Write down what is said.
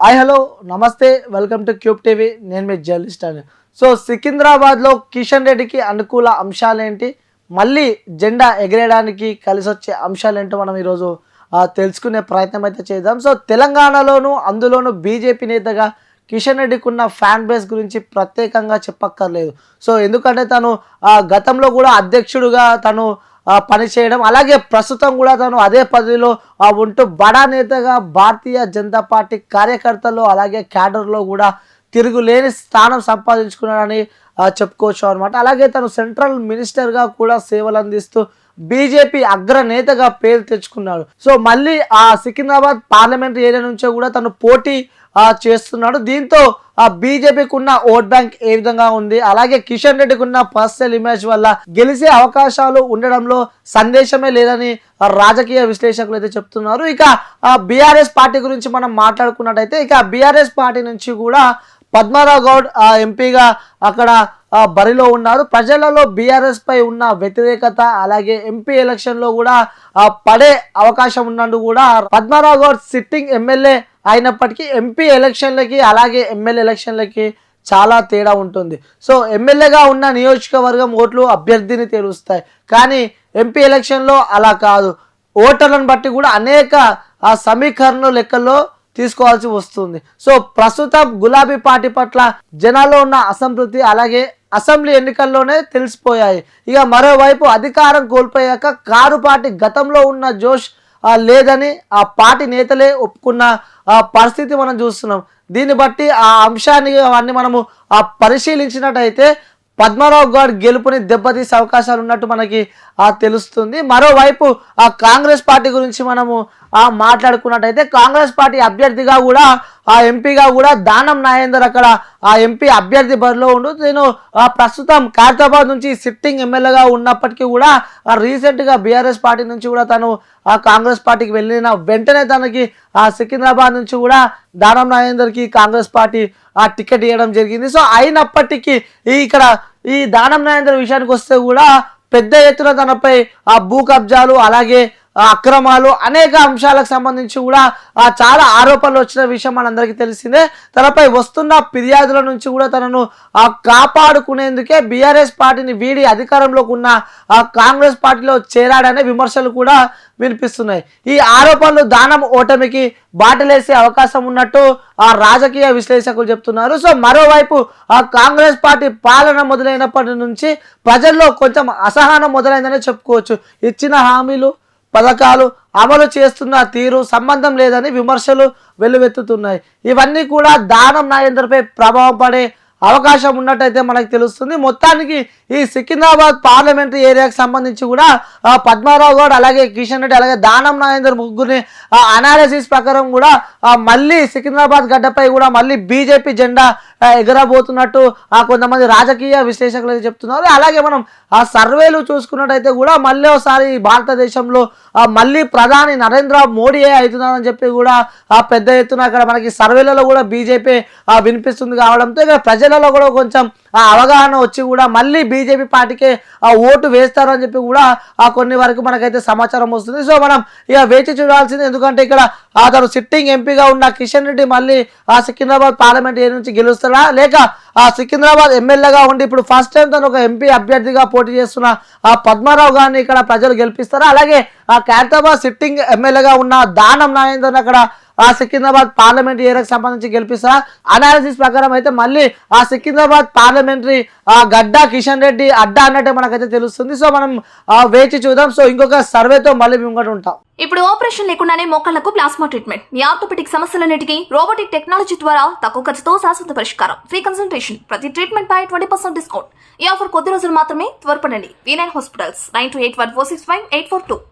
Hi hello నమస్తే welcome to cube TV. నేను మీ journalist అని. సో సికింద్రాబాద్లో కిషన్ రెడ్డికి అనుకూల అంశాలేంటి, మళ్ళీ జెండా ఎగరేయడానికి కలిసి వచ్చే అంశాలేంటో మనం ఈరోజు తెలుసుకునే ప్రయత్నం అయితే చేద్దాం. సో తెలంగాణలోను అందులోనూ బీజేపీ నేతగా కిషన్ రెడ్డికి ఉన్న ఫ్యాన్ బేస్ గురించి ప్రత్యేకంగా చెప్పక్కర్లేదు. సో ఎందుకంటే తను గతంలో కూడా అధ్యక్షుడుగా తను పనిచేయడం, అలాగే ప్రస్తుతం కూడా తను అదే పదవిలో ఉంటూ బడా నేతగా భారతీయ జనతా పార్టీ కార్యకర్తల్లో అలాగే క్యాడర్లో కూడా తిరుగులేని స్థానం సంపాదించుకున్నాడని చెప్పుకోవచ్చు అనమాట. అలాగే తను సెంట్రల్ మినిస్టర్గా కూడా సేవలు అందిస్తూ బీజేపీ అగ్రనేతగా పేరు తెచ్చుకున్నాడు. సో మళ్ళీ ఆ సికింద్రాబాద్ పార్లమెంట్ ఏరియా నుంచో కూడా తను పోటీ చేస్తున్నాడు. దీంతో ఆ బీజేపీకి ఉన్న ఓట్ బ్యాంక్ ఏ విధంగా ఉంది, అలాగే కిషన్ రెడ్డికి ఉన్న పర్సనల్ ఇమేజ్ వల్ల గెలిచే అవకాశాలు ఉండడంలో సందేశమే లేదని రాజకీయ విశ్లేషకులు అయితే చెప్తున్నారు. ఇక బీఆర్ఎస్ పార్టీ గురించి మనం మాట్లాడుకున్నట్టయితే ఇక బీఆర్ఎస్ పార్టీ నుంచి కూడా పద్మారావు గౌడ్ ఎంపీగా అక్కడ బరిలో ఉన్నారు. ప్రజలలో బీఆర్ఎస్ పై ఉన్న వ్యతిరేకత అలాగే ఎంపీ ఎలక్షన్లో కూడా పడే అవకాశం ఉన్నందుకు కూడా పద్మారావు గౌడ్ సిట్టింగ్ ఎమ్మెల్యే అయినప్పటికీ ఎంపీ ఎలక్షన్లకి అలాగే ఎమ్మెల్యే ఎలక్షన్లకి చాలా తేడా ఉంటుంది. సో ఎమ్మెల్యేగా ఉన్న నియోజకవర్గం ఓట్లు అభ్యర్థిని తెలుస్తాయి, కానీ ఎంపీ ఎలక్షన్లో అలా కాదు. ఓటర్లను బట్టి కూడా అనేక సమీకరణ లెక్కల్లో తీసుకోవాల్సి వస్తుంది. సో ప్రస్తుతం గులాబీ పార్టీ పట్ల జనాల్లో ఉన్న అసంతృప్తి అలాగే అసెంబ్లీ ఎన్నికల్లోనే తెలిసిపోయాయి. ఇక మరోవైపు అధికారం కోల్పోయాక కారు పార్టీ గతంలో ఉన్న జోష్ లేదని ఆ పార్టీ నేతలే ఒప్పుకున్న పరిస్థితి మనం చూస్తున్నాం. దీన్ని బట్టి ఆ అంశాన్ని అవన్నీ మనము పరిశీలించినట్టయితే పద్మారావు గౌడ్ గెలుపుని దెబ్బతీసే అవకాశాలు ఉన్నట్టు మనకి తెలుస్తుంది. మరోవైపు ఆ కాంగ్రెస్ పార్టీ గురించి మనము మాట్లాడుకున్నట్టయితే కాంగ్రెస్ పార్టీ అభ్యర్థిగా కూడా ఆ ఎంపీగా కూడా దానం నాగేందర్ అక్కడ ఆ ఎంపీ అభ్యర్థి బరిలో ఉండు. నేను ప్రస్తుతం ఖైరతాబాద్ నుంచి సిట్టింగ్ ఎమ్మెల్యేగా ఉన్నప్పటికీ కూడా రీసెంట్గా బీఆర్ఎస్ పార్టీ నుంచి కూడా తను ఆ కాంగ్రెస్ పార్టీకి వెళ్ళిన వెంటనే తనకి ఆ సికింద్రాబాద్ నుంచి కూడా దానం నాగేందర్కి కాంగ్రెస్ పార్టీ ఆ టికెట్ ఇవ్వడం జరిగింది. సో అయినప్పటికీ ఇక్కడ ఈ దానం నాగేందర్ విషయానికి వస్తే కూడా పెద్ద ఎత్తున తనపై ఆ భూ కబ్జాలు అలాగే అక్రమాలు అనేక అంశాలకు సంబంధించి కూడా చాలా ఆరోపణలు వచ్చిన విషయం మనందరికీ తెలిసిందే. తనపై వస్తున్న ఫిర్యాదుల నుంచి కూడా తనను కాపాడుకునేందుకే బీఆర్ఎస్ పార్టీని వీడి అధికారంలోకి ఉన్న కాంగ్రెస్ పార్టీలో చేరాడనే విమర్శలు కూడా వినిపిస్తున్నాయి. ఈ ఆరోపణలు దానం ఓటమికి బాటలేసే అవకాశం ఉన్నట్టు ఆ రాజకీయ విశ్లేషకులు చెప్తున్నారు. సో మరోవైపు ఆ కాంగ్రెస్ పార్టీ పాలన మొదలైనప్పటి నుంచి ప్రజల్లో కొంచెం అసహనం మొదలైందనే చెప్పుకోవచ్చు. ఇచ్చిన హామీలు పథకాలు అమలు చేస్తున్న తీరు సంబంధం లేదని విమర్శలు వెల్లువెత్తుతున్నాయి. ఇవన్నీ కూడా దానం నాగేందర్పై ప్రభావం పడే అవకాశం ఉన్నట్టయితే మనకు తెలుస్తుంది. మొత్తానికి ఈ సికింద్రాబాద్ పార్లమెంటరీ ఏరియాకి సంబంధించి కూడా పద్మారావు గౌడ్ అలాగే కిషన్ రెడ్డి అలాగే దానం నాగేందర్ ముగ్గురిని అనాలిసిస్ ప్రకారం కూడా మళ్ళీ సికింద్రాబాద్ గడ్డపై కూడా మళ్ళీ బీజేపీ జెండా ఎగరబోతున్నట్టు కొంతమంది రాజకీయ విశ్లేషకులు అయితే చెప్తున్నారు. అలాగే మనం ఆ సర్వేలు చూసుకున్నట్టయితే కూడా మళ్ళీ ఒకసారి భారతదేశంలో మళ్ళీ ప్రధాని నరేంద్ర మోడీయే అవుతున్నారని చెప్పి కూడా పెద్ద ఎత్తున అక్కడ మనకి సర్వేలలో కూడా బీజేపీ వినిపిస్తుంది కావడంతో ఇక ప్రజలలో కూడా కొంచెం అవగాహన వచ్చి కూడా మళ్ళీ బీజేపీ పార్టీకే ఓటు వేస్తారు అని చెప్పి కూడా కొన్ని వరకు మనకైతే సమాచారం వస్తుంది. సో మనం ఇక వేచి చూడాల్సింది, ఎందుకంటే ఇక్కడ అతను సిట్టింగ్ ఎంపీగా ఉన్న కిషన్ రెడ్డి మళ్ళీ ఆ సికింద్రాబాద్ పార్లమెంట్ ఏరియా నుంచి గెలుస్తాడా, లేక ఆ సికింద్రాబాద్ ఎమ్మెల్యేగా ఉండి ఇప్పుడు ఫస్ట్ టైం తను ఒక ఎంపీ అభ్యర్థిగా పోటీ చేస్తున్న ఆ పద్మారావు గారిని ఇక్కడ ప్రజలు గెలిపిస్తారా, అలాగే ఆ ఖైరతాబాద్ సిట్టింగ్ ఎమ్మెల్యేగా ఉన్న దానం నాగేందర్ అక్కడ ఆ సికింద్రాబాద్ పార్లమెంట్ ఏరియాకి సంబంధించి గెలిపిస్తారా? అనాలిసిస్ ప్రకారం అయితే మళ్ళీ ఆ సికింద్రాబాద్ పార్లమెంటరీ గడ్డ కిషన్ రెడ్డి అడ్డా అన్నట్టే మనకైతే తెలుస్తుంది. సో మనం వేచి చూద్దాం. సో ఇంకొక సర్వేతో మళ్ళీ ముంగట ఉంటాం. ఇప్పుడు ఆపరేషన్ లేకుండానే మోకాళ్లకు ప్లాస్మా ట్రీట్మెంట్, మీ ఆర్థోపెటిక్ సమస్యలన్నిటికీ రోబోటిక్ టెక్నాలజీ ద్వారా తక్కువ ఖర్చుతో శాశ్వత పరిష్కారం, ఫ్రీ కన్సల్టేషన్, ప్రతి ట్రీట్మెంట్ పై 20% డిస్కౌంట్. ఈ ఆఫర్ కొద్ది రోజులు మాత్రమే, త్వరపడండి. V9 hospitals 9281465842.